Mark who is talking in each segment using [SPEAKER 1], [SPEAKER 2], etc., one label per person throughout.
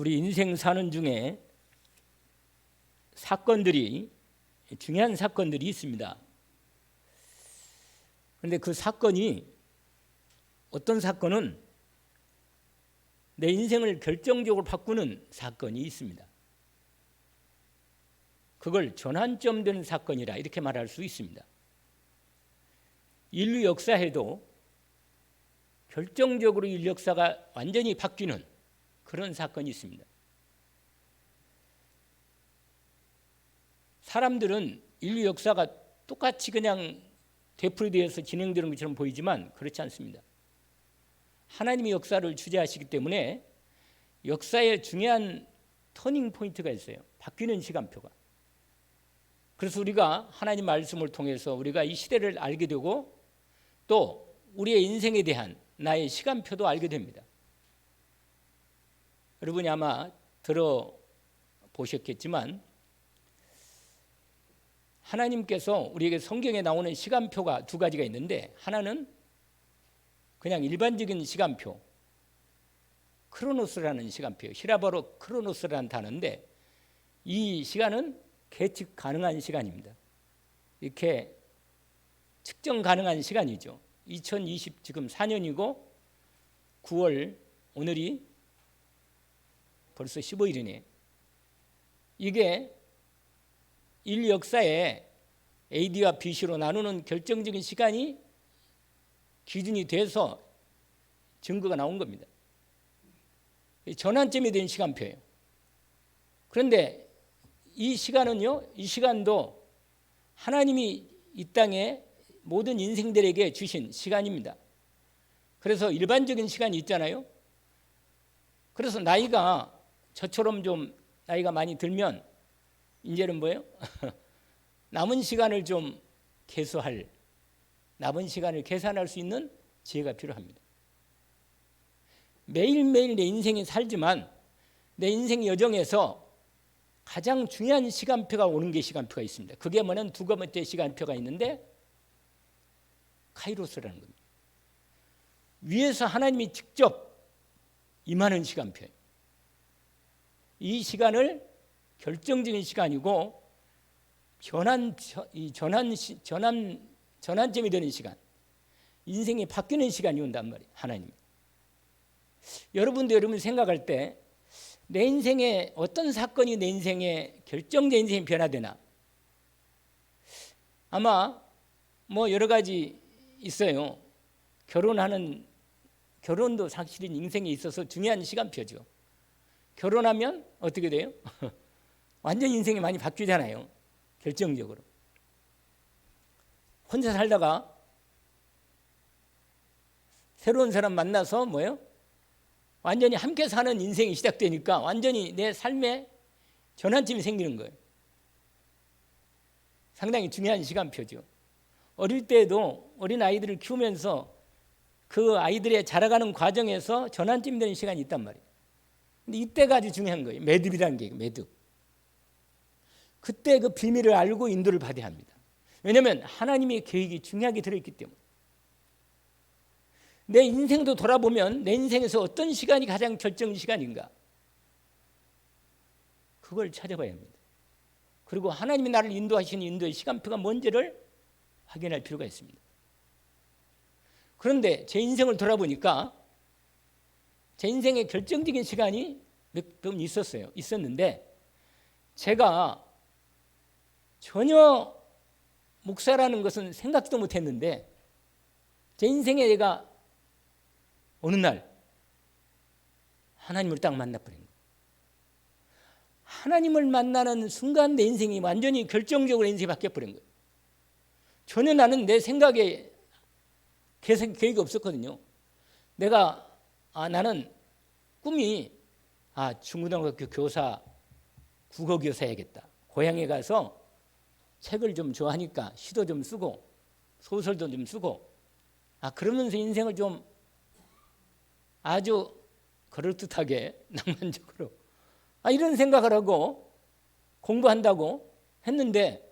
[SPEAKER 1] 우리 인생 사는 중에 중요한 사건들이 있습니다. 그런데 그 사건이 어떤 사건은 내 인생을 결정적으로 바꾸는 사건이 있습니다. 그걸 전환점 되는 사건이라 이렇게 말할 수 있습니다. 인류 역사에도 결정적으로 인류 역사가 완전히 바뀌는 그런 사건이 있습니다. 사람들은 인류 역사가 똑같이 그냥 되풀이되어서 진행되는 것처럼 보이지만 그렇지 않습니다. 하나님이 역사를 주재하시기 때문에 역사에 중요한 터닝 포인트가 있어요. 바뀌는 시간표가. 그래서 우리가 하나님 말씀을 통해서 우리가 이 시대를 알게 되고 또 우리의 인생에 대한 나의 시간표도 알게 됩니다. 여러분이 아마 들어보셨겠지만 하나님께서 우리에게 성경에 나오는 시간표가 두 가지가 있는데, 하나는 그냥 일반적인 시간표, 크로노스라는 시간표예요. 히라버로 크로노스라는 단어인데 이 시간은 계측 가능한 시간입니다. 이렇게 측정 가능한 시간이죠. 2020 지금 4년이고 9월 오늘이 벌써 15일이네. 이게 인류 역사에 AD와 BC로 나누는 결정적인 시간이 기준이 돼서 증거가 나온 겁니다. 전환점이 된 시간표예요. 그런데 이 시간은요, 이 시간도 하나님이 이 땅에 모든 인생들에게 주신 시간입니다. 그래서 일반적인 시간이 있잖아요. 그래서 나이가 저처럼 좀 나이가 많이 들면 이제는 뭐예요? 남은 시간을 좀 계수할, 남은 시간을 계산할 수 있는 지혜가 필요합니다. 매일매일 내 인생이 살지만 내 인생 여정에서 가장 중요한 시간표가 오는 게 시간표가 있습니다. 그게 뭐냐면 두 번째 시간표가 있는데 카이로스라는 겁니다. 위에서 하나님이 직접 임하는 시간표예요. 이 시간을 결정적인 시간이고 전환점이 되는 시간, 인생이 바뀌는 시간이 온단 말이에요. 하나님. 여러분 생각할 때 내 인생에 어떤 사건이 내 인생에 결정적인 인생이 변화되나? 아마 뭐 여러 가지 있어요. 결혼도 사실은 인생에 있어서 중요한 시간표죠. 결혼하면 어떻게 돼요? 완전 인생이 많이 바뀌잖아요. 결정적으로. 혼자 살다가 새로운 사람 만나서 뭐예요? 완전히 함께 사는 인생이 시작되니까 완전히 내 삶에 전환점이 생기는 거예요. 상당히 중요한 시간표죠. 어릴 때에도 어린 아이들을 키우면서 그 아이들의 자라가는 과정에서 전환점이 되는 시간이 있단 말이에요. 근데 이때가 아주 중요한 거예요. 매듭이라는 게 매듭. 그때 그 비밀을 알고 인도를 받아야 합니다. 왜냐하면 하나님의 계획이 중요하게 들어있기 때문에. 내 인생도 돌아보면 내 인생에서 어떤 시간이 가장 결정 시간인가? 그걸 찾아봐야 합니다. 그리고 하나님이 나를 인도하시는 인도의 시간표가 뭔지를 확인할 필요가 있습니다. 그런데 제 인생을 돌아보니까 제 인생의 결정적인 시간이 몇 번 있었는데 제가 전혀 목사라는 것은 생각도 못했는데 제 인생에 내가 어느 날 하나님을 딱 만나버린 거예요. 하나님을 만나는 순간 내 인생이 완전히 결정적으로 인생이 바뀌어버린 거예요. 전혀 나는 내 생각에 계획이 없었거든요. 나는 꿈이 중고등학교 교사, 국어교사 해야겠다. 고향에 가서 책을 좀 좋아하니까 시도 좀 쓰고 소설도 좀 쓰고 그러면서 인생을 좀 아주 그럴듯하게 낭만적으로 이런 생각을 하고 공부한다고 했는데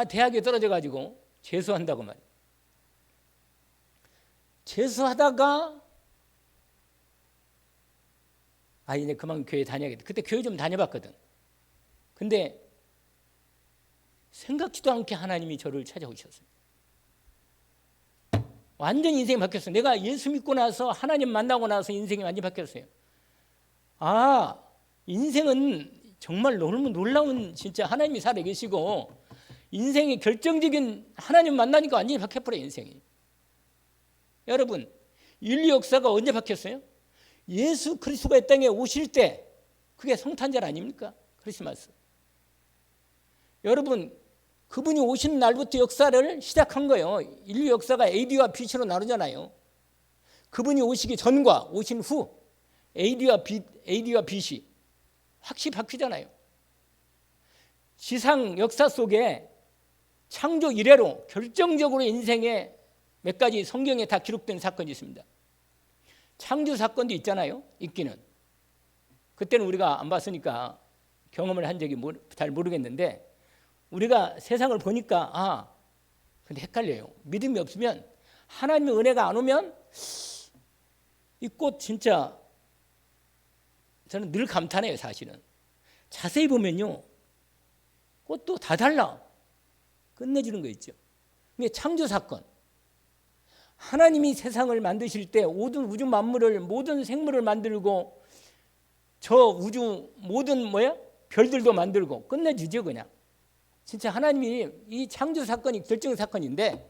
[SPEAKER 1] 대학에 떨어져 가지고 재수한다고 말이에요. 재수하다가 이제 그만 교회 다녀야겠다. 그때 교회 좀 다녀봤거든. 근데 생각지도 않게 하나님이 저를 찾아오셨어요. 완전히 인생이 바뀌었어요. 내가 예수 믿고 나서 하나님 만나고 나서 인생이 완전히 바뀌었어요. 인생은 정말 너무 놀라운 진짜 하나님이 살아계시고 인생이 결정적인 하나님 만나니까 완전히 바뀌어버려요. 인생이. 여러분, 인류 역사가 언제 바뀌었어요? 예수 그리스도가 이 땅에 오실 때, 그게 성탄절 아닙니까? 크리스마스. 여러분, 그분이 오신 날부터 역사를 시작한 거예요. 인류 역사가 AD와 BC로 나누잖아요. 그분이 오시기 전과 오신 후 AD와 BC 확실히 바뀌잖아요. 지상 역사 속에 창조 이래로 결정적으로 인생에 몇 가지 성경에 다 기록된 사건이 있습니다. 창조 사건도 있잖아요. 있기는. 그때는 우리가 안 봤으니까 경험을 한 적이 잘 모르겠는데, 우리가 세상을 보니까 근데 헷갈려요. 믿음이 없으면, 하나님의 은혜가 안 오면 이 꽃 진짜 저는 늘 감탄해요. 사실은 자세히 보면요, 꽃도 다 달라. 끝내주는 거 있죠. 이게 창조 사건. 하나님이 세상을 만드실 때 모든 우주 만물을, 모든 생물을 만들고 저 우주 모든 별들도 만들고 끝내주죠. 그냥 진짜 하나님이 이 창조 사건이 결정 사건인데,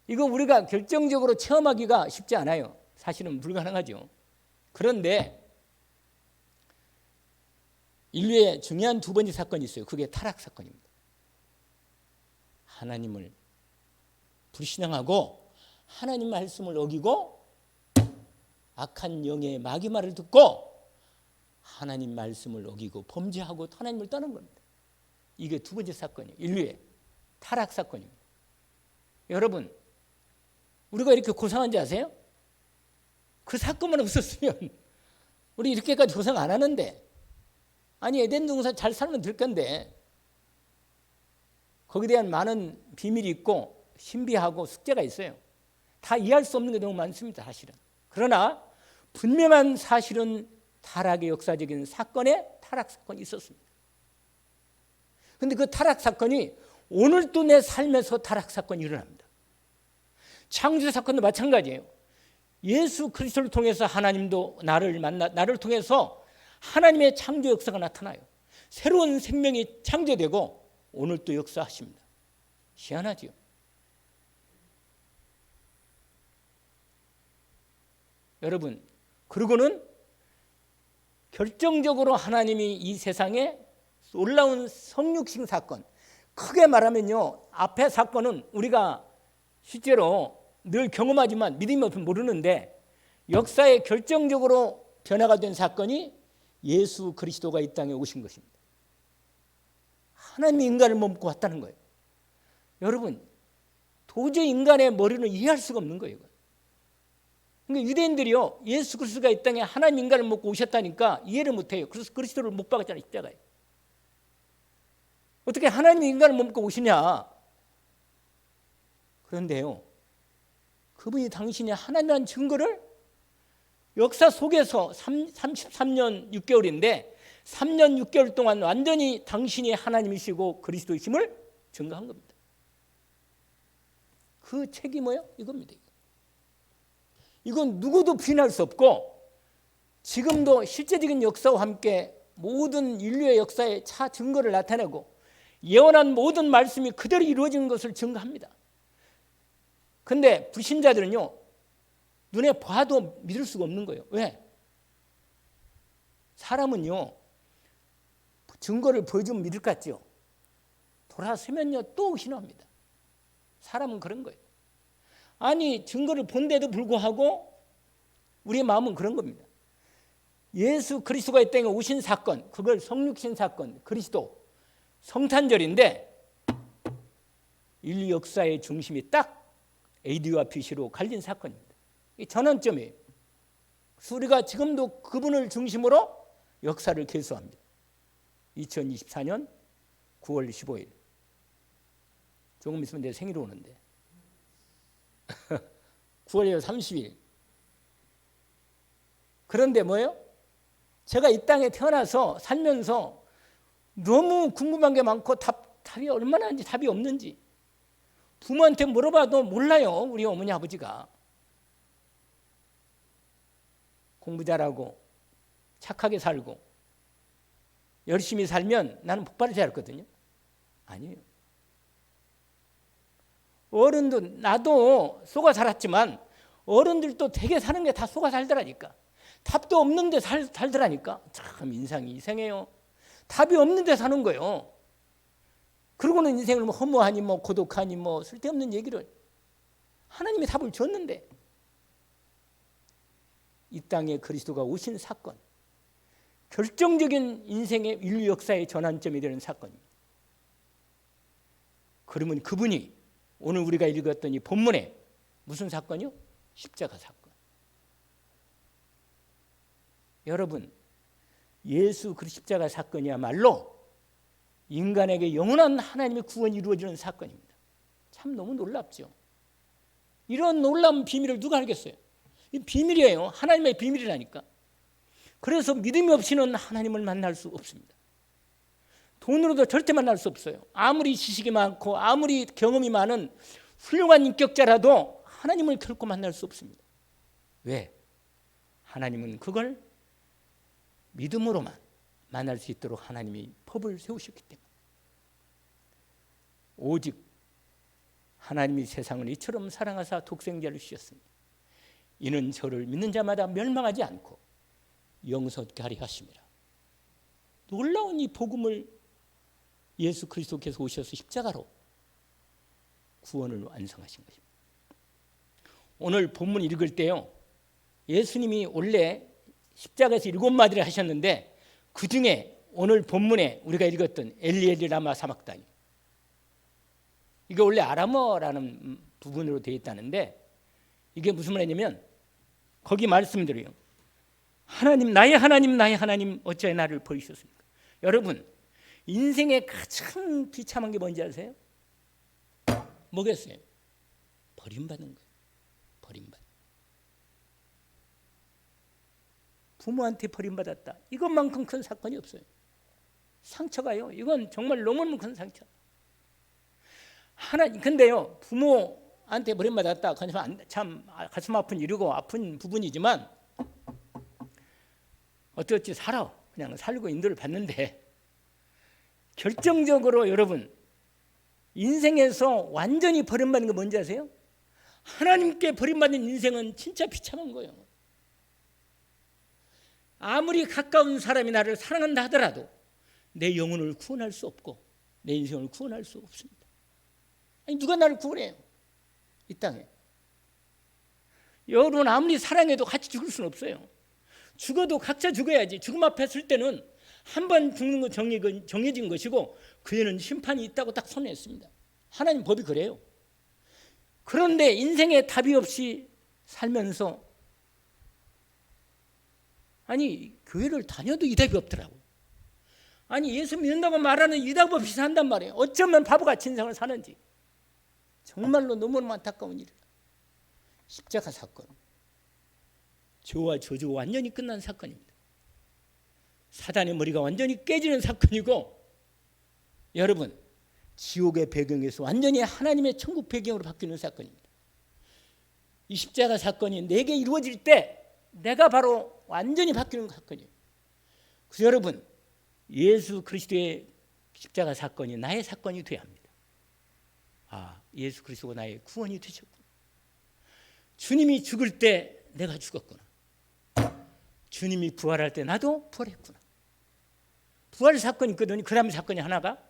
[SPEAKER 1] 이거 우리가 결정적으로 체험하기가 쉽지 않아요. 사실은 불가능하죠. 그런데 인류의 중요한 두 번째 사건이 있어요. 그게 타락 사건입니다. 하나님을 불신앙하고 하나님 말씀을 어기고 악한 영의 마귀 말을 듣고 하나님 말씀을 어기고 범죄하고 하나님을 떠난 겁니다. 이게 두 번째 사건이에요. 인류의 타락 사건입니다. 여러분, 우리가 이렇게 고생한지 아세요? 그 사건만 없었으면 우리 이렇게까지 고생 안 하는데, 에덴 동산 잘 살면 될 건데, 거기에 대한 많은 비밀이 있고 신비하고 숙제가 있어요. 다 이해할 수 없는 게 너무 많습니다. 사실은. 그러나 분명한 사실은 타락의 역사적인 사건에 타락 사건이 있었습니다. 그런데 그 타락 사건이 오늘도 내 삶에서 타락 사건이 일어납니다. 창조 사건도 마찬가지예요. 예수 그리스도를 통해서 하나님도 나를 통해서 하나님의 창조 역사가 나타나요. 새로운 생명이 창조되고 오늘 또 역사하십니다. 희한하지요. 여러분, 그리고는 결정적으로 하나님이 이 세상에 놀라운 성육신 사건, 크게 말하면요, 앞의 사건은 우리가 실제로 늘 경험하지만 믿음이 없으면 모르는데, 역사에 결정적으로 변화가 된 사건이 예수 그리스도가 이 땅에 오신 것입니다. 하나님이 인간을 몸고 왔다는 거예요. 여러분, 도저히 인간의 머리는 이해할 수가 없는 거예요. 그러니까 유대인들이요, 예수 그리스도가 이 땅에 하나님 인간을 먹고 오셨다니까 이해를 못해요. 그래서 그리스도를 못 박았잖아요, 십자가에. 어떻게 하나님이 인간을 먹고 오시냐? 그런데요, 그분이 당신이 하나님이라는 증거를 역사 속에서 33년 6개월인데 3년 6개월 동안 완전히 당신이 하나님이시고 그리스도이심을 증거한 겁니다. 그 책이 뭐예요? 이겁니다. 이건 누구도 부인할 수 없고, 지금도 실제적인 역사와 함께 모든 인류의 역사의 차 증거를 나타내고 예언한 모든 말씀이 그대로 이루어지는 것을 증거합니다. 그런데 불신자들은요, 눈에 봐도 믿을 수가 없는 거예요. 왜? 사람은요, 증거를 보여주면 믿을 것 같죠? 돌아서면요 또 신호합니다. 사람은 그런 거예요. 증거를 본데도 불구하고 우리의 마음은 그런 겁니다. 예수 그리스도가 이 땅에 오신 사건, 그걸 성육신 사건, 그리스도 성탄절인데, 인류 역사의 중심이 딱 AD와 BC로 갈린 사건입니다. 이 전환점이에요. 그래서 우리가 지금도 그분을 중심으로 역사를 계수합니다. 2024년 9월 15일. 조금 있으면 내 생일 오는데 9월 30일. 그런데 뭐예요? 제가 이 땅에 태어나서 살면서 너무 궁금한 게 많고 답이 얼마나 있는지, 답이 없는지 부모한테 물어봐도 몰라요. 우리 어머니 아버지가. 공부 잘하고 착하게 살고 열심히 살면 나는 복받을 줄 알았거든요. 아니에요. 어른도, 나도 속아 살았지만 어른들도 되게 사는 게 다 속아 살더라니까. 답도 없는데 살더라니까. 참 인생이 이상해요. 답이 없는데 사는 거예요. 그러고는 인생을 뭐 허무하니 뭐 고독하니 뭐 쓸데없는 얘기를. 하나님이 답을 줬는데 이 땅에 그리스도가 오신 사건, 결정적인 인생의 인류 역사의 전환점이 되는 사건입니다. 그러면 그분이 오늘 우리가 읽었던 이 본문에 무슨 사건이요? 십자가 사건. 여러분, 예수 그 십자가 사건이야말로 인간에게 영원한 하나님의 구원이 이루어지는 사건입니다. 참 너무 놀랍죠. 이런 놀라운 비밀을 누가 알겠어요? 이 비밀이에요. 하나님의 비밀이라니까. 그래서 믿음이 없이는 하나님을 만날 수 없습니다. 돈으로도 절대 만날 수 없어요. 아무리 지식이 많고 아무리 경험이 많은 훌륭한 인격자라도 하나님을 결코 만날 수 없습니다. 왜? 하나님은 그걸 믿음으로만 만날 수 있도록 하나님이 법을 세우셨기 때문에. 오직 하나님이 세상을 이처럼 사랑하사 독생자를 주셨으니 이는 저를 믿는 자마다 멸망하지 않고 영생하게 하려 하심이라. 놀라운 이 복음을 예수 그리스도께서 오셔서 십자가로 구원을 완성하신 것입니다. 오늘 본문 읽을 때요, 예수님이 원래 십자가에서 7마디를 하셨는데 그 중에 오늘 본문에 우리가 읽었던 엘리 엘리 라마 사막다니, 이게 원래 아람어라는 부분으로 되어 있다는데 이게 무슨 말이냐면 거기 말씀드려요. 하나님, 나의 하나님 어찌하여 나를 버리셨습니까? 여러분, 인생에 가장 비참한 게 뭔지 아세요? 뭐겠어요? 버림받는 거예요. 버림받는. 부모한테 버림받았다. 이것만큼 큰 사건이 없어요. 상처가요. 이건 정말 너무너무 큰 상처. 근데요, 부모한테 버림받았다. 참 가슴 아픈 일이고 아픈 부분이지만 어찌어찌 살아. 그냥 살고 인도를 받는데 결정적으로 여러분 인생에서 완전히 버림받는 거 뭔지 아세요? 하나님께 버림받는 인생은 진짜 비참한 거예요. 아무리 가까운 사람이 나를 사랑한다 하더라도 내 영혼을 구원할 수 없고 내 인생을 구원할 수 없습니다. 아니, 누가 나를 구원해요? 이 땅에. 여러분 아무리 사랑해도 같이 죽을 수는 없어요. 죽어도 각자 죽어야지. 죽음 앞에 설 때는 한 번 죽는 거 정해진 것이고 그에는 심판이 있다고 딱 선언했습니다. 하나님 법이 그래요. 그런데 인생에 답이 없이 살면서 아니 교회를 다녀도 이 답이 없더라고요. 아니 예수 믿는다고 말하는 이 답 없이 산단 말이에요. 어쩌면 바보같이 인생을 사는지. 정말로 너무너무 안타까운 일이다. 십자가 사건. 죄와 저주 완전히 끝난 사건입니다. 사단의 머리가 완전히 깨지는 사건이고 여러분 지옥의 배경에서 완전히 하나님의 천국 배경으로 바뀌는 사건입니다. 이 십자가 사건이 내게 이루어질 때 내가 바로 완전히 바뀌는 사건이에요. 그래서 여러분 예수 그리스도의 십자가 사건이 나의 사건이 되어야 합니다. 아, 예수 그리스도가 나의 구원이 되셨구나. 주님이 죽을 때 내가 죽었구나. 주님이 부활할 때 나도 부활했구나. 부활 사건이 있거든요. 그 다음 사건이 하나가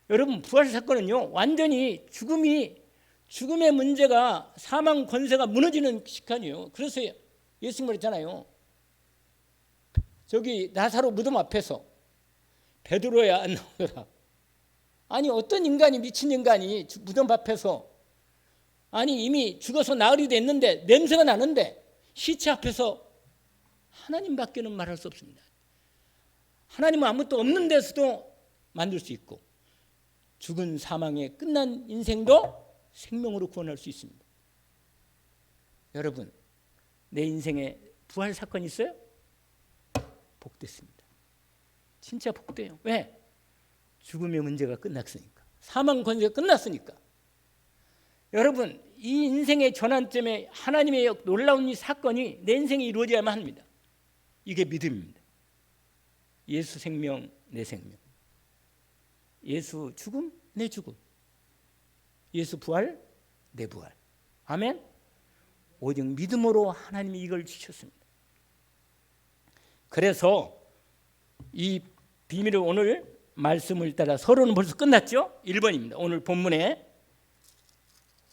[SPEAKER 1] 여러분 부활 사건은요 완전히 죽음의 문제가 사망 권세가 무너지는 시간이에요. 그래서 예수님 말했잖아요. 저기 나사로 무덤 앞에서 베드로야 안 나오더라. 아니 어떤 인간이 미친 인간이 무덤 앞에서 아니 이미 죽어서 나흘이 됐는데 냄새가 나는데 시체 앞에서 하나님밖에는 말할 수 없습니다. 하나님은 아무것도 없는 데서도 만들 수 있고 죽은 사망에 끝난 인생도 생명으로 구원할 수 있습니다. 여러분 내 인생에 부활 사건이 있어요? 복됐습니다. 진짜 복돼요. 왜? 죽음의 문제가 끝났으니까. 사망 권세가 끝났으니까. 여러분, 이 인생의 전환점에 하나님의 놀라운 이 사건이 내 인생에 이루어져야만 합니다. 이게 믿음입니다. 예수 생명, 내 생명. 예수 죽음, 내 죽음. 예수 부활, 내 부활. 아멘. 오직 믿음으로 하나님이 이걸 주셨습니다. 그래서 이 비밀을 오늘 말씀을 따라 서론은 벌써 끝났죠? 1번입니다. 오늘 본문에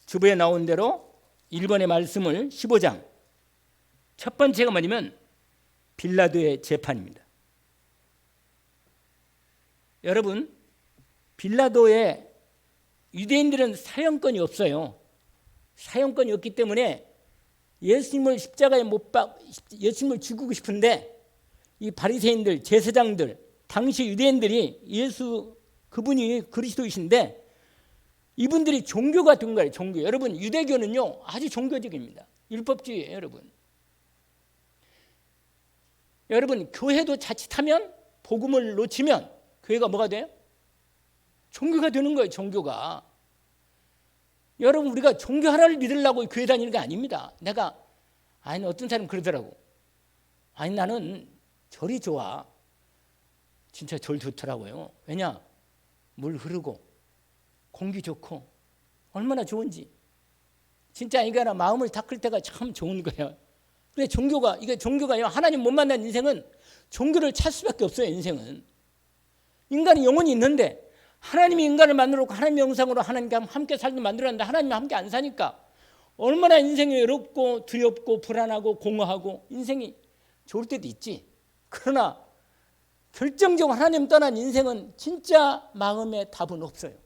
[SPEAKER 1] 주부에 나온 대로 1번의 말씀을 15장 첫 번째가 뭐냐면 빌라도의 재판입니다. 여러분, 빌라도에 유대인들은 사형권이 없어요. 사형권이 없기 때문에 예수님을 십자가에 예수님을 죽이고 싶은데 이 바리새인들, 제사장들, 당시 유대인들이 예수 그분이 그리스도이신데 이분들이 종교가 된 거예요. 종교. 여러분, 유대교는요 아주 종교적입니다. 율법주의예요, 여러분. 여러분, 교회도 자칫하면 복음을 놓치면 교회가 뭐가 돼요? 종교가 되는 거예요. 종교가. 여러분, 우리가 종교 하나를 믿으려고 교회 다니는 게 아닙니다. 아니 어떤 사람은 그러더라고. 아니 나는 절이 좋아. 진짜 절 좋더라고요. 왜냐? 물 흐르고 공기 좋고 얼마나 좋은지. 진짜 인간아 마음을 닦을 때가 참 좋은 거예요. 그래 종교가요. 하나님 못 만난 인생은 종교를 찾을 수밖에 없어요. 인생은. 인간이 영혼이 있는데 하나님이 인간을 만들었고 하나님의 형상으로 하나님과 함께 살게 만들었는데 하나님과 함께 안 사니까 얼마나 인생이 외롭고 두렵고 불안하고 공허하고 인생이 좋을 때도 있지. 그러나 결정적으로 하나님 떠난 인생은 진짜 마음의 답은 없어요.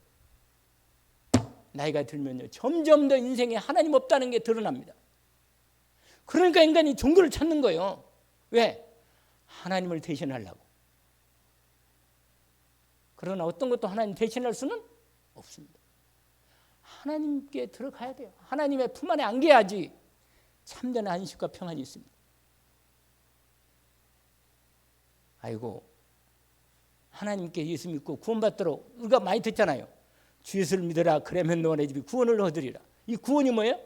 [SPEAKER 1] 나이가 들면요 점점 더 인생에 하나님 없다는 게 드러납니다. 그러니까 인간이 종교를 찾는 거예요. 왜? 하나님을 대신하려고. 그러나 어떤 것도 하나님 대신할 수는 없습니다. 하나님께 들어가야 돼요. 하나님의 품 안에 안겨야지 참된 안식과 평안이 있습니다. 아이고, 하나님께 예수 믿고 구원받도록 우리가 많이 듣잖아요. 주 예수를 믿어라 그러면 너네 집이 구원을 얻으리라. 이 구원이 뭐예요?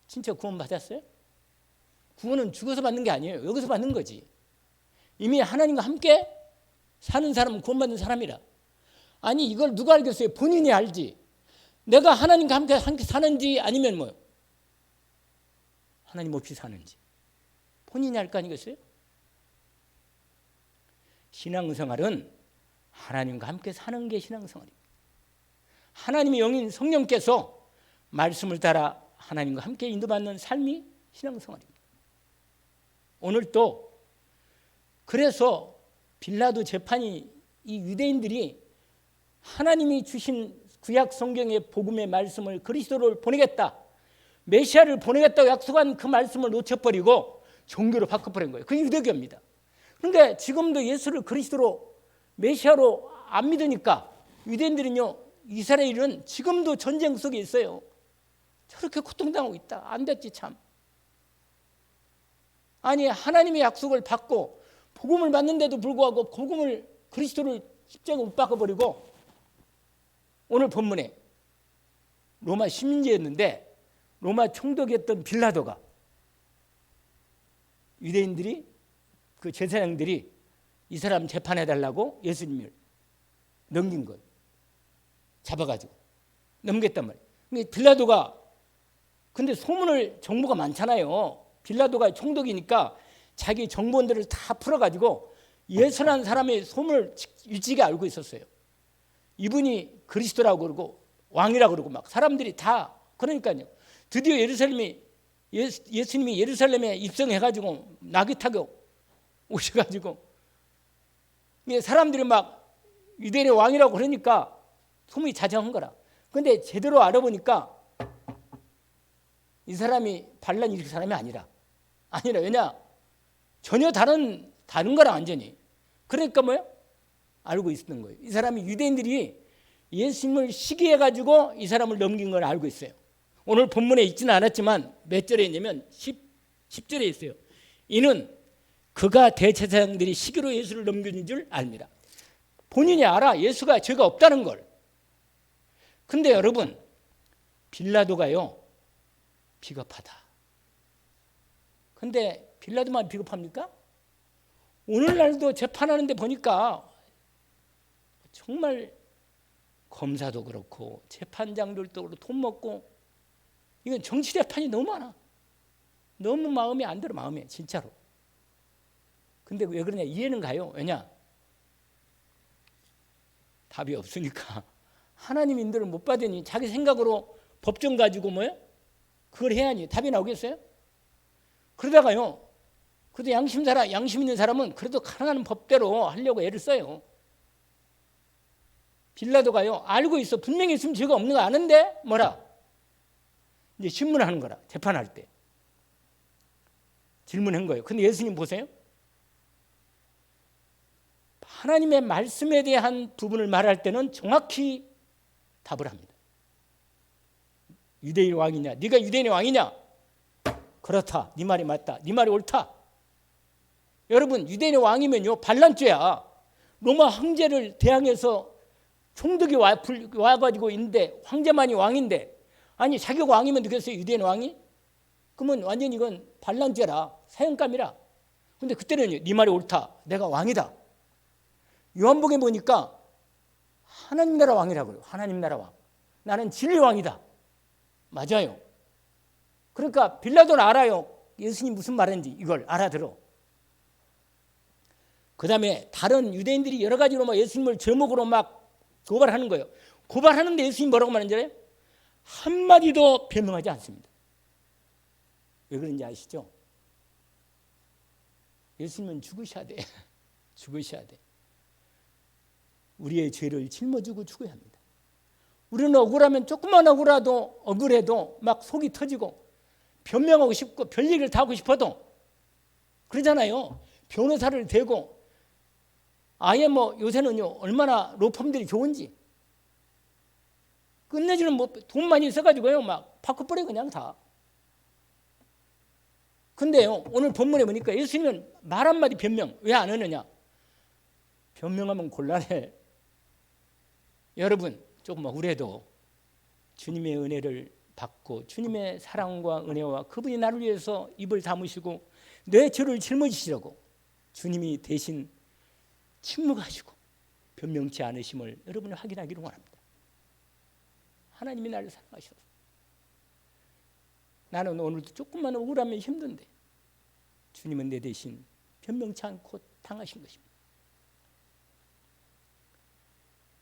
[SPEAKER 1] 진짜 구원 받았어요? 구원은 죽어서 받는 게 아니에요. 여기서 받는 거지. 이미 하나님과 함께 사는 사람은 구원받는 사람이라. 아니 이걸 누가 알겠어요? 본인이 알지. 내가 하나님과 함께 사는지 아니면 뭐요? 하나님 없이 사는지 본인이 알 거 아니겠어요? 신앙생활은 하나님과 함께 사는 게 신앙생활입니다. 하나님의 영인 성령께서 말씀을 따라 하나님과 함께 인도받는 삶이 신앙생활입니다. 오늘 또 그래서 빌라도 재판이 이 유대인들이 하나님이 주신 구약 성경의 복음의 말씀을 그리스도를 보내겠다, 메시아를 보내겠다고 약속한 그 말씀을 놓쳐버리고 종교로 바꿔버린 거예요. 그게 유대교입니다. 그런데 지금도 예수를 그리스도로 메시아로 안 믿으니까 유대인들은요, 이스라엘은 지금도 전쟁 속에 있어요. 저렇게 고통당하고 있다. 안 됐지 참. 아니 하나님의 약속을 받고 복음을 받는데도 불구하고 복음을 그리스도를 십자가에 못 박아버리고 오늘 본문에 로마 시민제였는데 로마 총독이었던 빌라도가 유대인들이 그 제사장들이 이 사람 재판해달라고 예수님을 넘긴 거예요. 잡아가지고 넘겼단 말이에요. 빌라도가 근데 소문을 정보가 많잖아요. 빌라도가 총독이니까 자기 정보원들을 다 풀어가지고 예수라는 사람의 소문을 일찍이 알고 있었어요. 이분이 그리스도라고 그러고 왕이라고 그러고 막 사람들이 다 그러니까요. 드디어 예수님이 예루살렘에 입성해가지고 나귀 타고 오셔가지고 사람들이 막 유대인의 왕이라고 그러니까 소문이 자자한 거라. 그런데 제대로 알아보니까 이 사람이 반란 일으킬 사람이 아니라 왜냐 전혀 다른 거랑 완전히. 그러니까 뭐예요? 알고 있었던 거예요. 이 사람이 유대인들이 예수님을 시기해가지고 이 사람을 넘긴 걸 알고 있어요. 오늘 본문에 있지는 않았지만 몇 절에 있냐면 10절에 있어요. 이는 그가 대제사장들이 시기로 예수를 넘기는 줄 압니다. 본인이 알아. 예수가 죄가 없다는 걸. 근데 여러분, 빌라도가요, 비겁하다. 근데 빌라도만 비겁합니까? 오늘날도 재판하는데 보니까 정말 검사도 그렇고 재판장들도 그렇고 돈 먹고, 이건 정치 재판이 너무 많아. 너무 마음에 안 들어, 마음에 진짜로. 근데 왜 그러냐, 이해는 가요. 왜냐, 답이 없으니까. 하나님 인도를 못 받으니 자기 생각으로 법정 가지고 뭐요? 그걸 해야 하니 답이 나오겠어요? 그러다가요, 그래도 양심 있는 사람은 그래도 가능한 법대로 하려고 애를 써요. 빌라도가요, 알고 있어. 분명히 있으면 죄가 없는 거 아는데 뭐라? 이제 신문하는 거라. 재판할 때 질문한 거예요. 근데 예수님 보세요. 하나님의 말씀에 대한 부분을 말할 때는 정확히 답을 합니다. 유대인 왕이냐? 네가 유대인의 왕이냐? 그렇다. 네 말이 맞다. 네 말이 옳다. 여러분, 유대인의 왕이면요, 반란죄야. 로마 황제를 대항해서 총독이 와가지고 있는데, 황제만이 왕인데, 아니 자기가 왕이면 되겠어요, 유대인 왕이? 그러면 완전히 이건 반란죄라, 사형감이라. 근데 그때는 네 말이 옳다, 내가 왕이다. 요한복음에 보니까 하나님 나라 왕이라고 그래요. 하나님 나라 왕. 나는 진리 왕이다. 맞아요. 그러니까 빌라도는 알아요. 예수님 무슨 말인지 이걸 알아들어. 그 다음에 다른 유대인들이 여러 가지로 막 예수님을 제목으로 막 고발하는 거예요. 고발하는데 예수님 뭐라고 말하는지 알아요? 한마디도 변명하지 않습니다. 왜 그런지 아시죠? 예수님은 죽으셔야 돼. 죽으셔야 돼. 우리의 죄를 짊어지고 죽어야 합니다. 우리는 억울하면 조금만 억울해도 막 속이 터지고 변명하고 싶고 별얘기를 다 하고 싶어도 그러잖아요. 변호사를 대고 아예 뭐 요새는요 얼마나 로펌들이 좋은지 끝내주는 뭐 돈 많이 있어가지고요 막 바꿔버려 그냥 다. 근데요 오늘 본문에 보니까 예수님은 말 한마디 변명 왜 안 하느냐? 변명하면 곤란해. 여러분 조금 억울해도 주님의 은혜를 받고 주님의 사랑과 은혜와 그분이 나를 위해서 입을 다무시고 내 죄를 짊어지시려고 주님이 대신 침묵하시고 변명치 않으심을 여러분이 확인하기를 원합니다. 하나님이 나를 사랑하셔서 나는 오늘도 조금만 억울하면 힘든데 주님은 내 대신 변명치 않고 당하신 것입니다.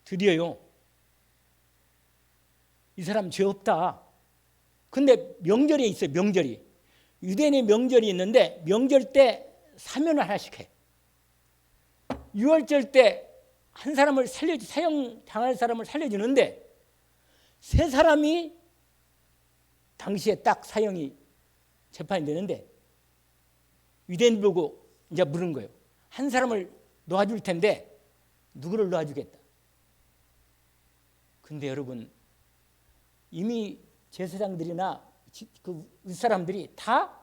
[SPEAKER 1] 드디어요 이 사람 죄 없다. 근데 명절이 있어요. 명절이 유대인의 명절이 있는데 명절 때 사면을 하나씩 해. 유월절 때 한 사람을 사형 당할 사람을 살려주는데 세 사람이 당시에 딱 사형이 재판이 되는데 유대인 보고 이제 물은 거예요. 한 사람을 놓아줄 텐데 누구를 놓아주겠다. 근데 여러분 이미 제사장들이나 그 사람들이 다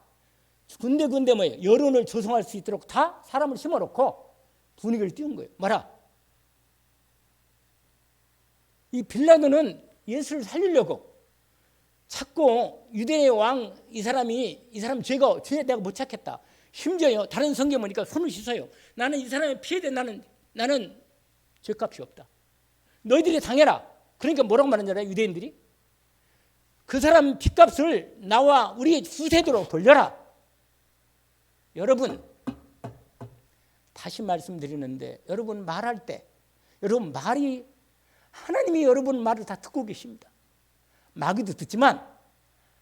[SPEAKER 1] 군데군데 뭐예요? 여론을 조성할 수 있도록 다 사람을 심어놓고 분위기를 띄운 거예요. 뭐라? 이 빌라도는 예수를 살리려고 자꾸 유대의 왕 이 사람 죄 내가 못 찾겠다. 심지어요 다른 성경 보니까 손을 씻어요. 나는 이 사람의 피해돼. 나는 죄값이 없다. 너희들이 당해라. 그러니까 뭐라고 말하는 줄 알아요? 유대인들이 그 사람 핏값을 나와 우리 후세대로 돌려라. 여러분 다시 말씀드리는데 여러분 말할 때 여러분 말이 하나님이 여러분 말을 다 듣고 계십니다. 마귀도 듣지만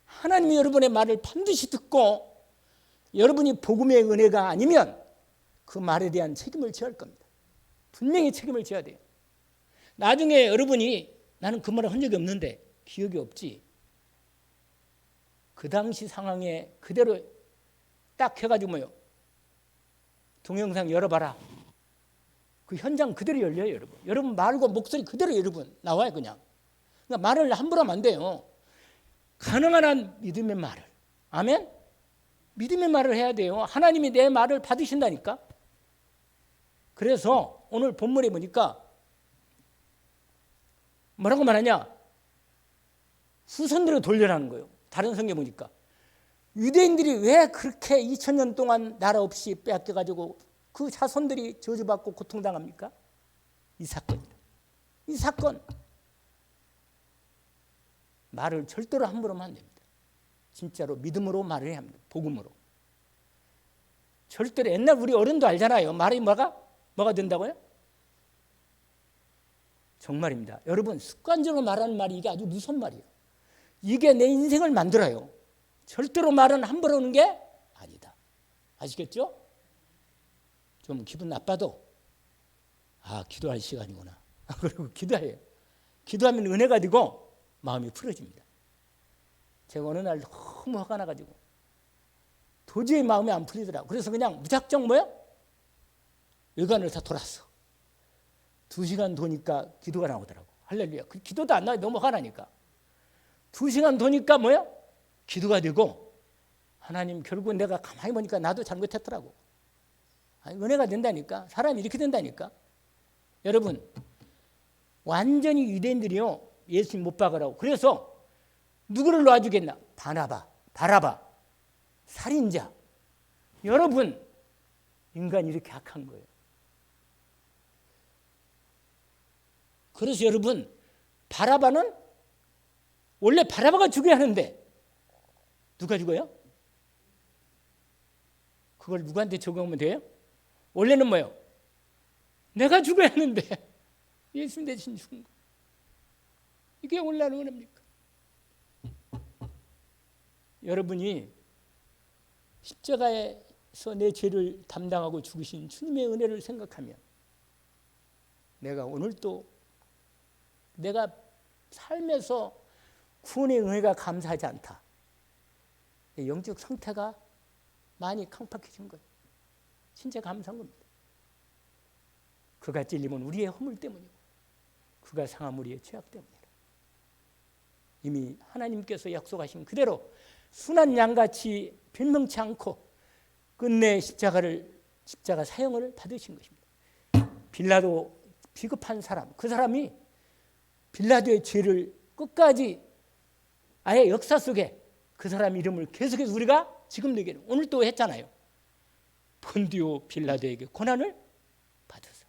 [SPEAKER 1] 하나님이 여러분의 말을 반드시 듣고 여러분이 복음의 은혜가 아니면 그 말에 대한 책임을 져야 할 겁니다. 분명히 책임을 져야 돼요. 나중에 여러분이 나는 그 말을 한 적이 없는데 기억이 없지. 그 당시 상황에 그대로 딱 해가지고 뭐요? 동영상 열어봐라. 그 현장 그대로 열려요, 여러분. 여러분 말과 목소리 그대로 여러분 나와요, 그냥. 그러니까 말을 함부로 하면 안 돼요. 가능한 한 믿음의 말을. 아멘? 믿음의 말을 해야 돼요. 하나님이 내 말을 받으신다니까. 그래서 오늘 본문에 보니까 뭐라고 말하냐? 후손들을 돌려라는 거예요. 다른 성경 보니까 유대인들이 왜 그렇게 2000년 동안 나라 없이 빼앗겨가지고 그 자손들이 저주받고 고통당합니까? 이 사건이다. 이 사건. 말을 절대로 함부로 하면 안 됩니다. 진짜로 믿음으로 말을 해야 합니다. 복음으로. 절대로 옛날 우리 어른도 알잖아요. 말이 뭐가 된다고요? 정말입니다. 여러분 습관적으로 말하는 말이 이게 아주 무서운 말이에요. 이게 내 인생을 만들어요. 절대로 말은 함부로 하는 게 아니다. 아시겠죠? 좀 기분 나빠도 기도할 시간이구나. 그리고 기도해요. 기도하면 은혜가 되고 마음이 풀어집니다. 제가 어느 날 너무 화가 나가지고 도저히 마음이 안 풀리더라고요. 그래서 그냥 무작정 외관을 다 돌았어. 2시간 도니까 기도가 나오더라고. 할렐루야. 그 기도도 안 나와요. 너무 화가 나니까. 2시간 도니까 기도가 되고 하나님 결국 내가 가만히 보니까 나도 잘못했더라고. 은혜가 된다니까. 사람이 이렇게 된다니까. 여러분 완전히 유대인들이요 예수님 못 박으라고. 그래서 누구를 놔주겠나? 바라바 살인자. 여러분 인간이 이렇게 악한 거예요. 그래서 여러분 바라바는 원래 바라바가 죽여야 하는데 누가 죽어요? 그걸 누구한테 적용하면 돼요? 원래는 내가 죽어야 하는데 예수님 대신 죽은 거. 이게 원래는 은혜입니까? 여러분이 십자가에서 내 죄를 담당하고 죽으신 주님의 은혜를 생각하면 내가 오늘도 내가 삶에서 구원의 은혜가 감사하지 않다. 영적 상태가 많이 강팍해진 거예요. 진짜 감사한 겁니다. 그가 찔림은 우리의 허물 때문이고 그가 상함 우리의 죄악 때문이라. 이미 하나님께서 약속하신 그대로 순한 양같이 변명치 않고 끝내 십자가 사형을 받으신 것입니다. 빌라도 비겁한 사람, 그 사람이 빌라도의 죄를 끝까지 아예 역사 속에 그 사람 이름을 계속해서 우리가 지금 얘기해요. 오늘 또 했잖아요. 본디오 빌라도에게 고난을 받아서.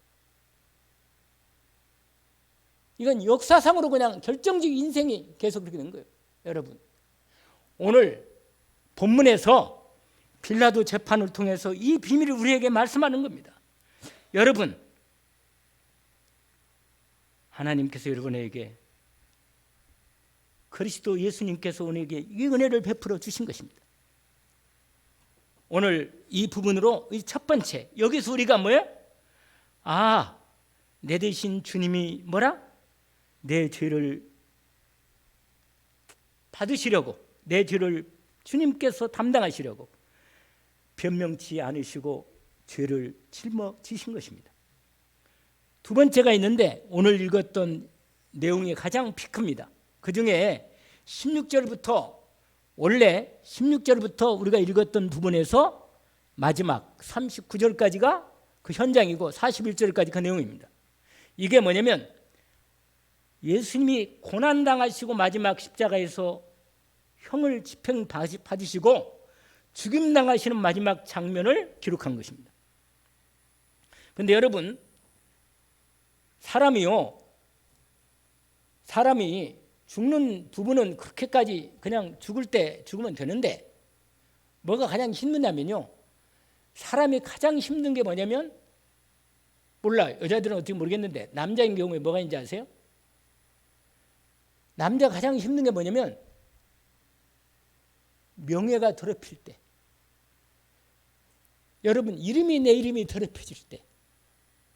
[SPEAKER 1] 이건 역사상으로 그냥 결정적인 인생이 계속 그렇게 된 거예요. 여러분 오늘 본문에서 빌라도 재판을 통해서 이 비밀을 우리에게 말씀하는 겁니다. 여러분 하나님께서 여러분에게 그리스도 예수님께서 우리에게 이 은혜를 베풀어 주신 것입니다. 오늘 이 부분으로 첫 번째 여기서 우리가 내 대신 주님이 내 죄를 받으시려고 내 죄를 주님께서 담당하시려고 변명치 않으시고 죄를 짊어지신 것입니다. 두 번째가 있는데 오늘 읽었던 내용이 가장 피크입니다. 그 중에 16절부터 원래 16절부터 우리가 읽었던 부분에서 마지막 39절까지가 그 현장이고 41절까지 그 내용입니다. 이게 뭐냐면 예수님이 고난당하시고 마지막 십자가에서 형을 집행 받으시고 죽임당하시는 마지막 장면을 기록한 것입니다. 그런데 여러분 사람이 죽는 부분은 그렇게까지 그냥 죽을 때 죽으면 되는데 뭐가 가장 힘드냐면요. 사람이 가장 힘든 게 뭐냐면 몰라요. 여자들은 어떻게 모르겠는데 남자인 경우에 뭐가 있는지 아세요? 남자가 가장 힘든 게 뭐냐면 명예가 더럽힐 때. 여러분 내 이름이 더럽혀질 때,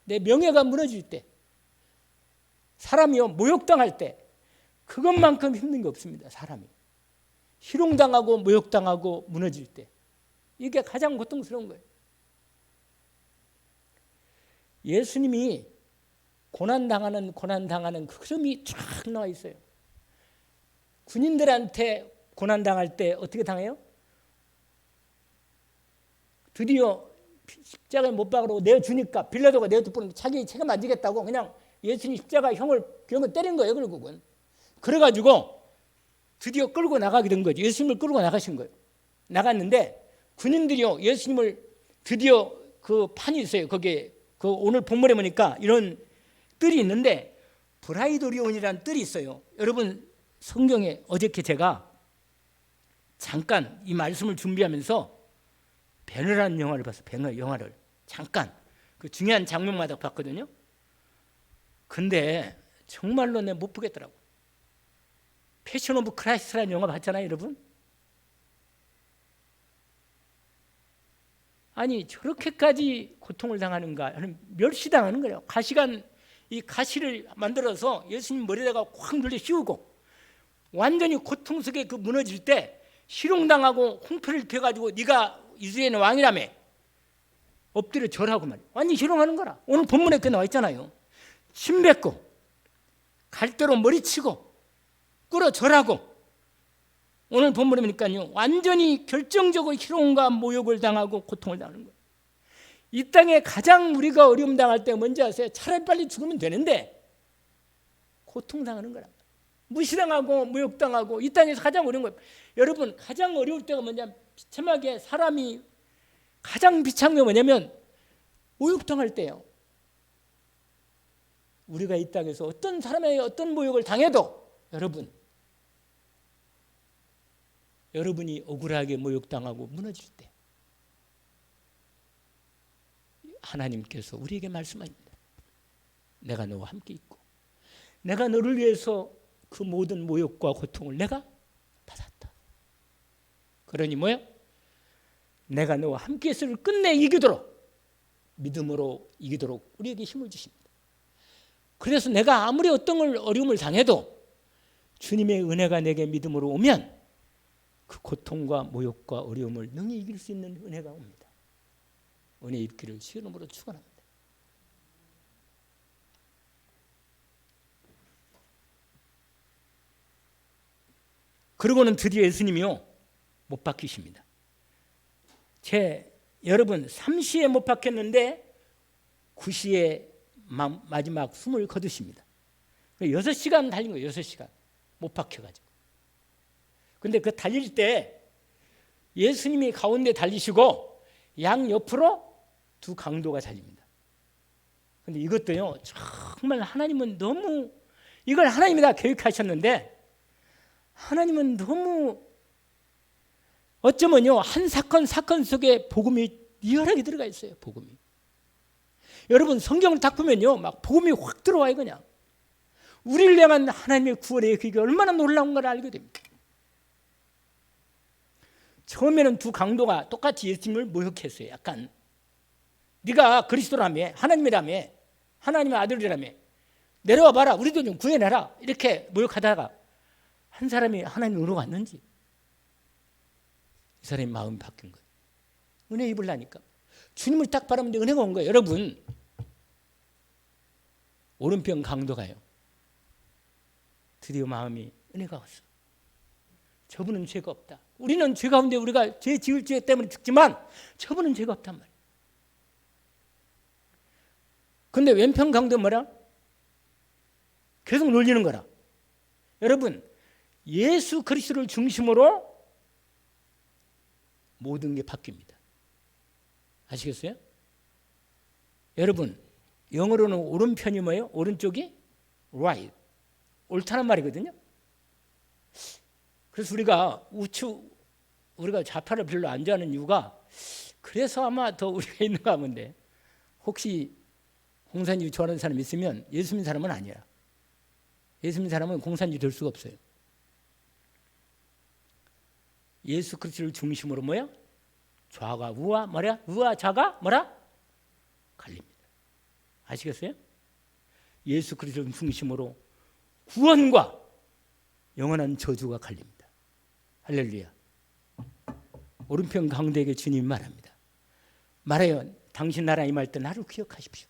[SPEAKER 1] 내 명예가 무너질 때, 사람이요 모욕당할 때 그것만큼 힘든 게 없습니다. 사람이 희롱당하고 모욕당하고 무너질 때 이게 가장 고통스러운 거예요. 예수님이 고난당하는 그 흐름이 쫙 나와 있어요. 군인들한테 고난당할 때 어떻게 당해요? 드디어 십자가에 못 박으라고 내어주니까 빌라도가 내어주는 자기 책임 안 지겠다고 그냥 예수님 십자가 형을 때린 거예요. 결국은 그래가지고 드디어 끌고 나가게 된 거죠. 예수님을 끌고 나가신 거예요. 나갔는데 군인들이요 예수님을 드디어 그 판이 있어요. 거기에 그 오늘 본문에 보니까 이런 뜰이 있는데 브라이도리온이라는 뜰이 있어요. 여러분 성경에 어저께 제가 잠깐 이 말씀을 준비하면서 배너라는 영화를 봤어요. 배너 영화를 잠깐 그 중요한 장면마다 봤거든요. 근데 정말로 내가 못 보겠더라고. 패션 오브 크라이스트라는 영화 봤잖아요, 여러분. 아니 저렇게까지 고통을 당하는가? 멸시당하는 거예요. 이 가시를 만들어서 예수님 머리에다가 확 눌러 씌우고 완전히 고통 속에 그 무너질 때 희롱당하고 홍표를 펴가지고 네가 이스라엘의 왕이라며 엎드려 절하고 말이야. 완전히 희롱하는 거라. 오늘 본문에 그 나와 있잖아요. 침 뱉고 갈대로 머리치고 꿇어 절하고 오늘 본문에 보니까요 완전히 결정적으로 희롱과 모욕을 당하고 고통을 당하는 거예요. 이 땅에 가장 우리가 어려움 당할 때 뭔지 아세요? 차라리 빨리 죽으면 되는데 고통당하는 거란 말이에요. 무시당하고 모욕당하고 이 땅에서 가장 어려운 거예요. 여러분 가장 어려울 때가 뭐냐면 비참하게 사람이 가장 비참한 게 뭐냐면 모욕당할 때예요. 우리가 이 땅에서 어떤 사람에게 어떤 모욕을 당해도 여러분이 억울하게 모욕당하고 무너질 때 하나님께서 우리에게 말씀합니다. 내가 너와 함께 있고 내가 너를 위해서 그 모든 모욕과 고통을 내가 받았다. 그러니 뭐예요? 내가 너와 함께 있을 끝내 이기도록 믿음으로 이기도록 우리에게 힘을 주십니다. 그래서 내가 아무리 어떤 어려움을 당해도 주님의 은혜가 내게 믿음으로 오면 그 고통과 모욕과 어려움을 능히 이길 수 있는 은혜가 옵니다. 은혜 입기를 주의 이름으로 축원합니다. 그러고는 드디어 예수님이요 못 박히십니다. 여러분 3시에 못 박혔는데 9시에 마지막 숨을 거두십니다. 6시간 달린 거예요. 6시간 못 박혀가지고. 근데 그 달릴 때 예수님이 가운데 달리시고 양 옆으로 두 강도가 달립니다. 근데 이것도요 정말 하나님은 너무 이걸 하나님이 다 계획하셨는데 하나님은 너무 어쩌면요 한 사건 속에 복음이 리얼하게 들어가 있어요. 복음이. 여러분 성경을 딱 보면요 막 복음이 확 들어와요. 그냥 우리를 향한 하나님의 구원의 그게 얼마나 놀라운 걸 알게 됩니다. 처음에는 두 강도가 똑같이 예수님을 모욕했어요. 약간 네가 그리스도라며 하나님이라며 하나님의 아들이라며 내려와 봐라 우리도 좀 구해내라 이렇게 모욕하다가 한 사람이 하나님 은혜가 왔는지 이 사람의 마음이 바뀐 거예요. 은혜 입으려니까 주님을 딱 바라보는데 은혜가 온 거예요. 여러분 오른편 강도가요 드디어 마음이 은혜가 왔어. 저분은 죄가 없다. 우리는 죄 가운데 우리가 죄 지을 죄 때문에 죽지만 저분은 죄가 없단 말이에요. 근데 왼편 강도 뭐라? 계속 놀리는 거라. 여러분 예수 그리스도를 중심으로 모든 게 바뀝니다. 아시겠어요? 여러분 영어로는 오른편이 뭐예요? 오른쪽이 right, 옳다는 말이거든요. 그래서 우리가 좌파를 별로 안 좋아하는 이유가 그래서 아마 더 우리가 있는가 본데 혹시 공산주의 좋아하는 사람 있으면 예수 믿는 사람은 아니야. 예수 믿는 사람은 공산주의 될 수가 없어요. 예수 그리스도를 중심으로 뭐야? 좌가 우와 뭐야? 우와 좌가 뭐라? 갈립니다. 아시겠어요? 예수 그리스도를 중심으로 구원과 영원한 저주가 갈립니다. 할렐루야. 오른편 강도에게 주님이 말합니다. 말해요. 당신 나라 임할 때 나를 기억하십시오.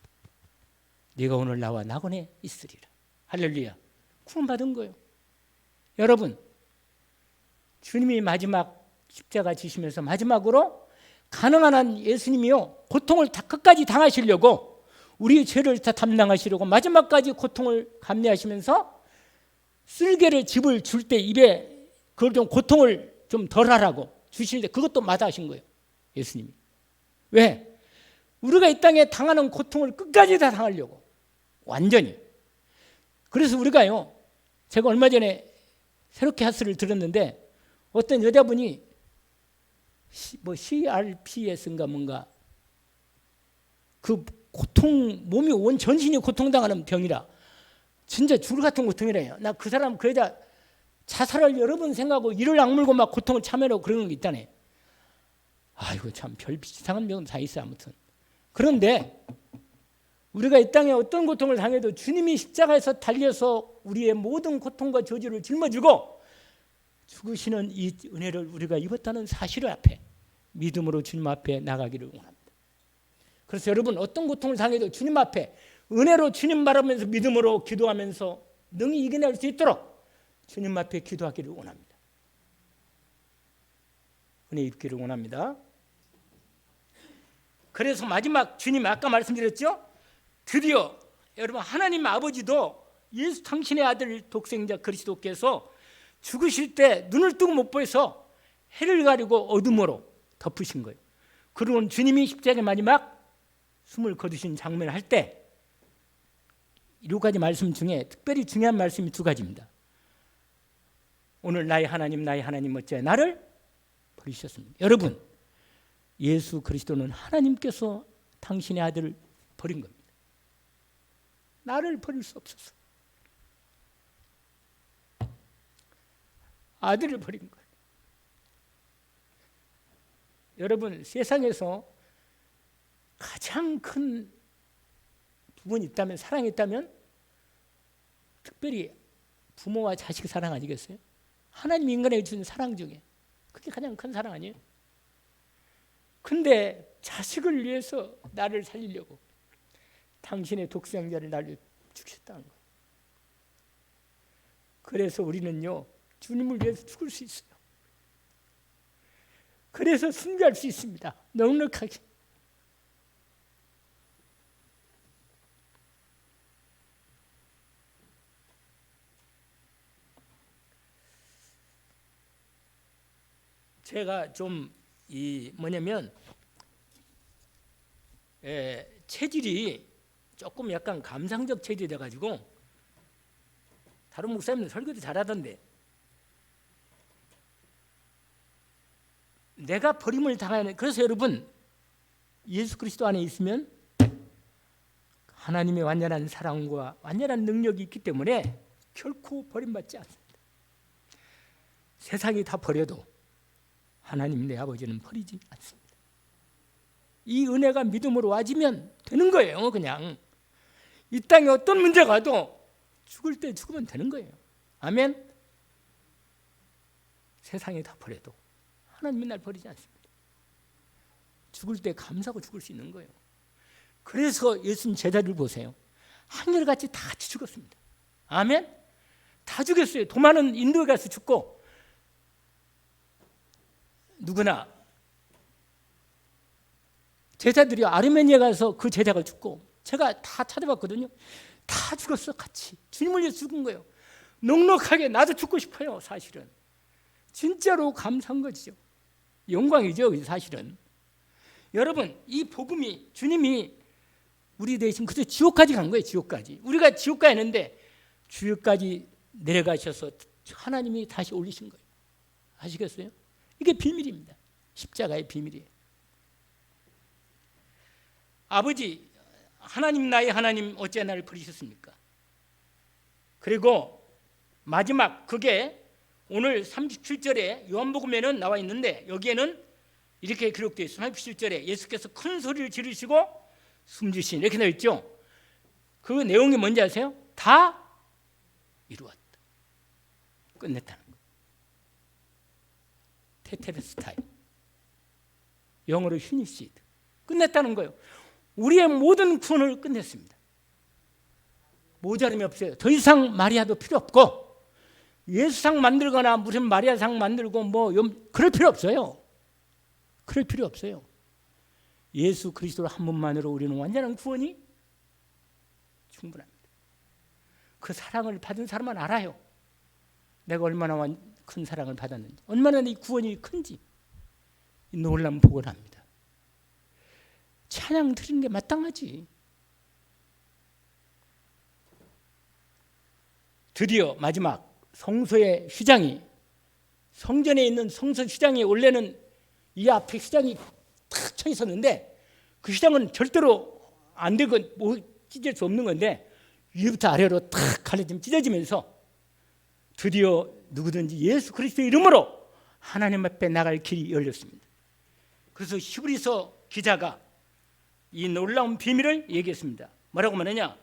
[SPEAKER 1] 네가 오늘 나와 낙원에 있으리라. 할렐루야. 구원받은 거예요. 여러분 주님이 마지막 십자가 지시면서 마지막으로 가능한 한 예수님이요 고통을 다 끝까지 당하시려고 우리의 죄를 다 담당하시려고 마지막까지 고통을 감내하시면서 쓸개를 즙을 줄 때 입에 그걸 좀 고통을 좀 덜하라고 주시는데 그것도 마다하신 거예요. 예수님이. 왜? 우리가 이 땅에 당하는 고통을 끝까지 다 당하려고 완전히. 그래서 우리가요 제가 얼마 전에 새롭게 하스를 들었는데 어떤 여자분이 CRPS인가 뭔가 그 고통 몸이 온 전신이 고통당하는 병이라 진짜 죽을 같은 고통이래요. 나 그 사람 그 여자 자살을 여러 번 생각하고 이를 악물고 막 고통을 참여하고 그러는 게 있다네. 아이고 참 별 이상한 병은 다 있어 아무튼. 그런데 우리가 이 땅에 어떤 고통을 당해도 주님이 십자가에서 달려서 우리의 모든 고통과 저주를 짊어지고 죽으시는 이 은혜를 우리가 입었다는 사실 앞에 믿음으로 주님 앞에 나가기를 원합니다. 그래서 여러분 어떤 고통을 당해도 주님 앞에 은혜로 주님 바라면서 믿음으로 기도하면서 능히 이겨낼 수 있도록 주님 앞에 기도하기를 원합니다. 은혜 입기를 원합니다. 그래서 마지막 주님 아까 말씀드렸죠? 드디어 여러분 하나님 아버지도 예수 당신의 아들 독생자 그리스도께서 죽으실 때 눈을 뜨고 못 보여서 해를 가리고 어둠으로 덮으신 거예요. 그리고 주님이 십자가의 마지막 숨을 거두신 장면을 할 때 7가지 말씀 중에 특별히 중요한 말씀이 2가지입니다. 오늘 나의 하나님 어찌하여 나를 버리셨습니까? 여러분 예수 그리스도는 하나님께서 당신의 아들을 버린 겁니다. 나를 버릴 수 없었어. 아들을 버린 거예요. 여러분 세상에서 가장 큰 부분이 있다면 사랑이 있다면 특별히 부모와 자식 사랑 아니겠어요? 하나님 인간에게 주는 사랑 중에 그게 가장 큰 사랑 아니에요? 근데 자식을 위해서 나를 살리려고 당신의 독생자를 나를 죽였다는 거예요. 그래서 우리는요 주님을 위해서 죽을 수 있어요. 그래서 순교할 수 있습니다. 넉넉하게. 제가 좀 뭐냐면 체질이 조금 약간 감상적 체질이 돼가지고 다른 목사님들 설교도 잘하던데 내가 버림을 당하는 그래서 여러분 예수 그리스도 안에 있으면 하나님의 완전한 사랑과 완전한 능력이 있기 때문에 결코 버림받지 않습니다. 세상이 다 버려도 하나님 내 아버지는 버리지 않습니다. 이 은혜가 믿음으로 와지면 되는 거예요. 그냥 이 땅에 어떤 문제가 와도 죽을 때 죽으면 되는 거예요. 아멘. 세상이 다 버려도 하나님이 날 버리지 않습니다. 죽을 때 감사하고 죽을 수 있는 거예요. 그래서 예수님 제자들 보세요. 한결같이 다 같이 죽었습니다. 아멘. 다 죽였어요. 도마는 인도에 가서 죽고 누구나 제자들이 아르메니아에 가서 그 제자가 죽고 제가 다 찾아봤거든요. 다 죽었어 같이. 주님을 위해서 죽은 거예요. 넉넉하게 나도 죽고 싶어요. 사실은 진짜로 감사한 거죠. 영광이죠 사실은. 여러분 이 복음이 주님이 우리 대신 그저 지옥까지 간 거예요. 지옥까지. 우리가 지옥 가야 하는데 지옥까지 내려가셔서 하나님이 다시 올리신 거예요. 아시겠어요? 이게 비밀입니다. 십자가의 비밀이에요. 아버지 하나님 나의 하나님 어찌 나를 버리셨습니까? 그리고 마지막 그게 오늘 37절에 요한복음에는 나와 있는데 여기에는 이렇게 기록되어 있어요. 37절에 예수께서 큰 소리를 지르시고 숨지신 이렇게 나와 있죠. 그 내용이 뭔지 아세요? 다 이루었다. 끝냈다는 거예요. 테테레스타이 영어로 휴니시드 끝냈다는 거예요. 우리의 모든 구원을 끝냈습니다. 모자람이 없어요. 더 이상 마리아도 필요 없고 예수상 만들거나 무슨 마리아상 만들고 뭐 그럴 필요 없어요. 그럴 필요 없어요. 예수 그리스도 한 분만으로 우리는 완전한 구원이 충분합니다. 그 사랑을 받은 사람은 알아요. 내가 얼마나 큰 사랑을 받았는지, 얼마나 이 구원이 큰지 놀라면 복을 합니다. 찬양 드리는 게 마땅하지. 드디어 마지막 성소의 휘장이, 성전에 있는 성소 휘장이, 원래는 이 앞에 휘장이 탁 쳐 있었는데 그 휘장은 절대로 안 되고 찢을 수 없는 건데 위부터 아래로 탁 갈라지면 찢어지면서 드디어 누구든지 예수 그리스도의 이름으로 하나님 앞에 나갈 길이 열렸습니다. 그래서 히브리서 기자가 이 놀라운 비밀을 얘기했습니다. 뭐라고 말하냐?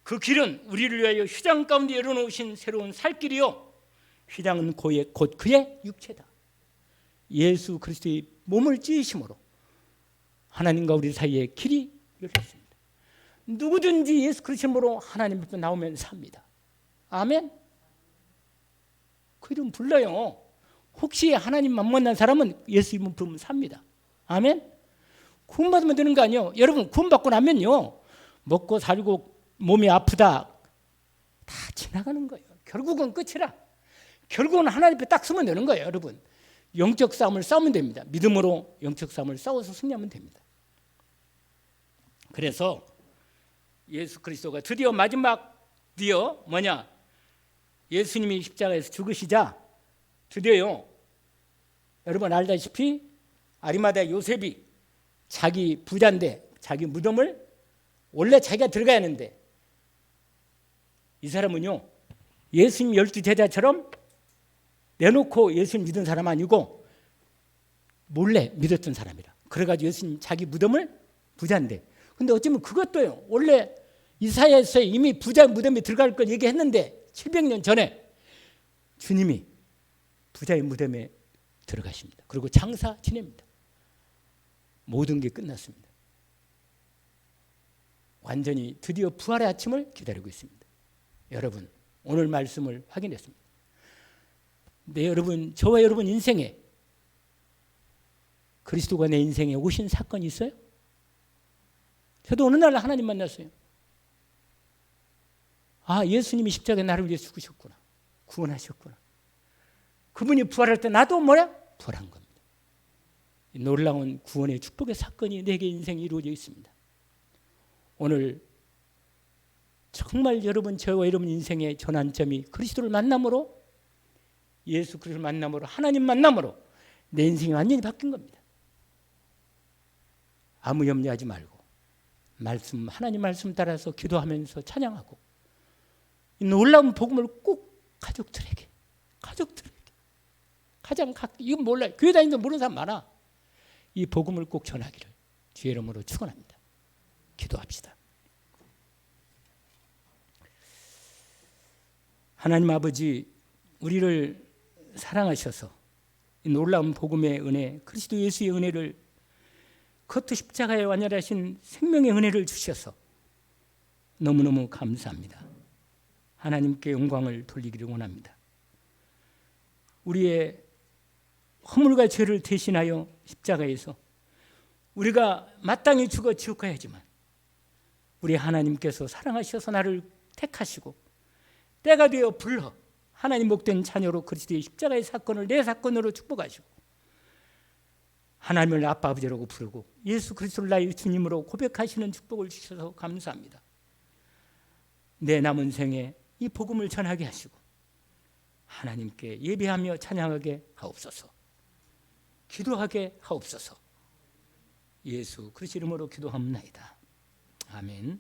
[SPEAKER 1] 그 길은 우리를 위하여 휘장 가운데 열어놓으신 새로운 살 길이요, 휘장은 곧 그의 육체다. 예수 그리스도의 몸을 찢으심으로 하나님과 우리 사이에 길이 열렸습니다. 누구든지 예수 그리스도로 하나님 앞에 나오면 삽니다. 아멘. 그 이름 불러요. 혹시 하나님만 만난 사람은 예수 이름 부르면 삽니다. 아멘. 구원받으면 되는 거 아니에요. 여러분, 구원받고 나면요, 먹고 살고 몸이 아프다 다 지나가는 거예요. 결국은 끝이라. 결국은 하나님 앞에 딱 서면 되는 거예요. 여러분, 영적 싸움을 싸우면 됩니다. 믿음으로 영적 싸움을 싸워서 승리하면 됩니다. 그래서 예수 그리스도가 드디어 뭐냐? 예수님이 십자가에서 죽으시자 드디어요, 여러분 알다시피 아리마다 요셉이 자기 부자인데 자기 무덤을 원래 자기가 들어가야 하는데, 이 사람은요 예수님 12제자처럼 내놓고 예수님 믿은 사람 아니고 몰래 믿었던 사람이라. 그래가지고 예수님 자기 무덤을, 부자인데, 근데 어쩌면 그것도요, 원래 이사야에서 이미 부자 무덤에 들어갈 걸 얘기했는데 700년 전에 주님이 부자의 무덤에 들어가십니다. 그리고 장사 지냅니다. 모든 게 끝났습니다. 완전히 드디어 부활의 아침을 기다리고 있습니다. 여러분, 오늘 말씀을 확인했습니다. 네, 여러분, 저와 여러분 인생에 그리스도가 내 인생에 오신 사건이 있어요? 저도 어느 날 하나님 만났어요. 아, 예수님이 십자가에 나를 위해 죽으셨구나, 구원하셨구나. 그분이 부활할 때 나도 부활한 겁니다. 놀라운 구원의 축복의 사건이 내게 인생에 이루어져 있습니다. 오늘 정말 여러분, 저와 여러분 인생의 전환점이 그리스도를 만남으로, 예수 그리스도를 만남으로, 하나님 만남으로 내 인생이 완전히 바뀐 겁니다. 아무 염려하지 말고 하나님 말씀 따라서 기도하면서 찬양하고, 이 놀라운 복음을 꼭 가족들에게 가장 이건 몰라요. 교회 다니는데 모르는 사람 많아. 이 복음을 꼭 전하기를 주의 이름으로 축원합니다. 기도합시다. 하나님 아버지, 우리를 사랑하셔서 이 놀라운 복음의 은혜, 그리스도 예수의 은혜를, 그것도 십자가에 완전하신 생명의 은혜를 주셔서 너무너무 감사합니다. 하나님께 영광을 돌리기를 원합니다. 우리의 허물과 죄를 대신하여 십자가에서 우리가 마땅히 죽어 지옥 가야지만 우리 하나님께서 사랑하셔서 나를 택하시고 때가 되어 불러 하나님 복된 자녀로 그리스도의 십자가의 사건을 내 사건으로 축복하시고 하나님을 아빠 아버지라고 부르고 예수 그리스도를 나의 주님으로 고백하시는 축복을 주셔서 감사합니다. 내 남은 생에 이 복음을 전하게 하시고 하나님께 예배하며 찬양하게 하옵소서. 기도하게 하옵소서. 예수 그리스도 이름으로 기도합니다. 아멘.